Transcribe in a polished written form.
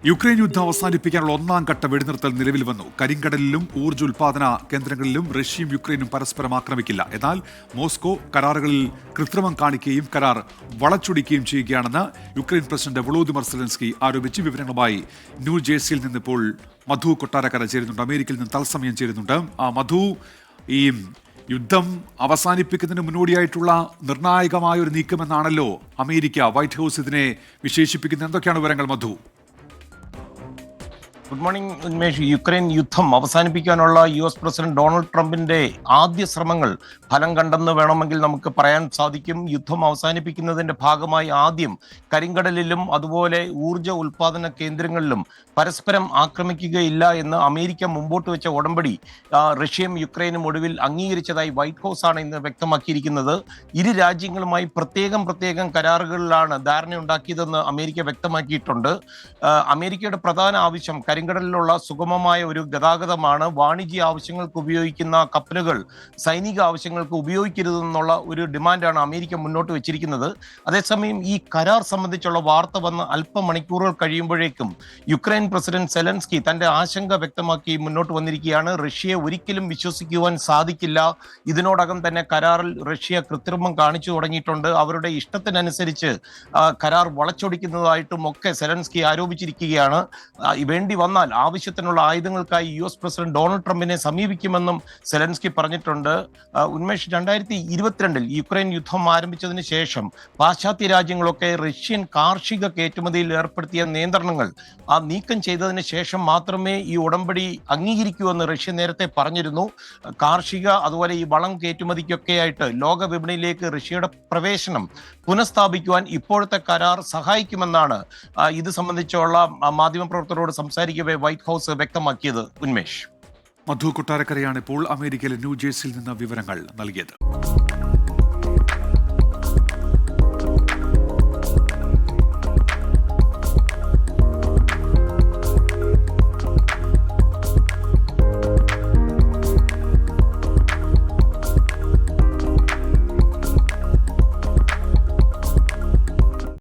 Ukraine യുദ്ധം അവസാനിപ്പിക്കാനുള്ള ഒന്നാം ഘട്ട വെടിനിർത്തൽ നിലവിൽ വന്നു. കരിങ്കടലിലും ഊർജ്ജ ഉൽപാദന കേന്ദ്രങ്ങളിലും റഷ്യയും യുക്രൈനും പരസ്പരം ആക്രമിക്കില്ല. എന്നാൽ മോസ്കോ കരാറുകളിൽ കൃത്രിമം കാണിക്കുകയും കരാർ വളച്ചൊടിക്കുകയും ചെയ്യുകയാണെന്ന് യുക്രൈൻ പ്രസിഡന്റ് വൊളോദിമർ സെലൻസ്കി ആരോപിച്ച്. വിവരങ്ങളുമായി ന്യൂജേഴ്സിയിൽ നിന്ന് ഇപ്പോൾ മധു കൊട്ടാരക്കര ചേരുന്നുണ്ട്. അമേരിക്കയിൽ നിന്ന് തത്സമയം ചേരുന്നുണ്ട്. മധു, ഈ യുദ്ധം അവസാനിപ്പിക്കുന്നതിന് മുന്നോടിയായിട്ടുള്ള നിർണായകമായ ഒരു നീക്കമെന്നാണല്ലോ അമേരിക്ക, വൈറ്റ് ഹൗസ് ഇതിനെ വിശേഷിപ്പിക്കുന്നത്. എന്തൊക്കെയാണ് വിവരങ്ങൾ Madhu? Good morning Unmesh. Ukraine യുദ്ധം അവസാനിപ്പിക്കാനുള്ള US പ്രസിഡന്റ് ഡൊണാൾഡ് ട്രംപിന്റെ ആദ്യ ശ്രമങ്ങൾ ഫലം കണ്ടെന്ന് വേണമെങ്കിൽ നമുക്ക് പറയാൻ സാധിക്കും. യുദ്ധം അവസാനിപ്പിക്കുന്നതിന്റെ ഭാഗമായി ആദ്യം കരിങ്കടലിലും അതുപോലെ ഊർജ്ജ ഉൽപാദന കേന്ദ്രങ്ങളിലും പരസ്പരം ആക്രമിക്കുകയില്ല എന്ന് അമേരിക്ക മുമ്പോട്ട് വെച്ച ഉടമ്പടി റഷ്യയും യുക്രൈനും ഒടുവിൽ അംഗീകരിച്ചതായി വൈറ്റ് ഹൗസ് ആണ് ഇന്ന് വ്യക്തമാക്കിയിരിക്കുന്നത്. ഇരു രാജ്യങ്ങളുമായി പ്രത്യേകം കരാറുകളിലാണ് ധാരണയുണ്ടാക്കിയതെന്ന് അമേരിക്ക വ്യക്തമാക്കിയിട്ടുണ്ട്. അമേരിക്കയുടെ പ്രധാന ആവശ്യം കരിങ്കടലിലുള്ള സുഗമമായ ഒരു ഗതാഗതമാണ്. വാണിജ്യ ആവശ്യങ്ങൾക്ക് ഉപയോഗിക്കുന്ന കപ്പലുകൾ സൈനിക ആവശ്യങ്ങൾക്ക് ഉപയോഗിക്കരുതെന്നുള്ള ഒരു ഡിമാൻഡാണ് അമേരിക്ക മുന്നോട്ട് വെച്ചിരിക്കുന്നത്. അതേസമയം ഈ കരാർ സംബന്ധിച്ചുള്ള വാർത്ത വന്ന് അല്പമണിക്കൂറുകൾ കഴിയുമ്പോഴേക്കും യുക്രൈൻ പ്രസിഡന്റ് സെലൻസ്കി തന്റെ ആശങ്ക വ്യക്തമാക്കി മുന്നോട്ട് വന്നിരിക്കുകയാണ്. റഷ്യയെ ഒരിക്കലും വിശ്വസിക്കുവാൻ സാധിക്കില്ല. ഇതിനോടകം തന്നെ കരാറിൽ റഷ്യ കൃത്രിമം കാണിച്ചു തുടങ്ങിയിട്ടുണ്ട്. അവരുടെ ഇഷ്ടത്തിനനുസരിച്ച് കരാർ വളച്ചൊടിക്കുന്നതായിട്ടും ഒക്കെ സെലൻസ്കി ആരോപിച്ചിരിക്കുകയാണ്. വേണ്ടി വന്നാൽ ആവശ്യത്തിനുള്ള ആയുധങ്ങൾക്കായി US പ്രസിഡന്റ് ഡൊണാൾഡ് ട്രംപിനെ സമീപിക്കുമെന്നും സെലൻസ്കി പറഞ്ഞിട്ടുണ്ട്. ഉന്മേഷ്, 2022 യുക്രൈൻ യുദ്ധം ആരംഭിച്ചതിന് ശേഷം പാശ്ചാത്യ രാജ്യങ്ങളൊക്കെ റഷ്യൻ കാർഷിക കയറ്റുമതിയിൽ ഏർപ്പെടുത്തിയ നിയന്ത്രണങ്ങൾ നീക്കം ചെയ്തതിന് ശേഷം മാത്രമേ ഈ ഉടമ്പടി അംഗീകരിക്കൂ എന്ന് റഷ്യ നേരത്തെ പറഞ്ഞിരുന്നു. കാർഷിക അതുപോലെ ഈ വളം കയറ്റുമതിക്കൊക്കെ ആയിട്ട് ലോക വിപണിയിലേക്ക് റഷ്യയുടെ പ്രവേശനം പുനഃസ്ഥാപിക്കുവാൻ ഇപ്പോഴത്തെ കരാർ സഹായിക്കുമെന്നാണ് ഇത് സംബന്ധിച്ചുള്ള മാധ്യമപ്രവർത്തകരോട് സംസാരിക്കവേ വൈറ്റ് ഹൗസ് വ്യക്തമാക്കിയത്. ഉന്മേഷ്, മധു കൊട്ടാരക്കരയാണ് ഇപ്പോൾ അമേരിക്കയിലെ ന്യൂജേഴ്സിയിൽ നിന്ന് വിവരങ്ങൾ നൽകിയത്.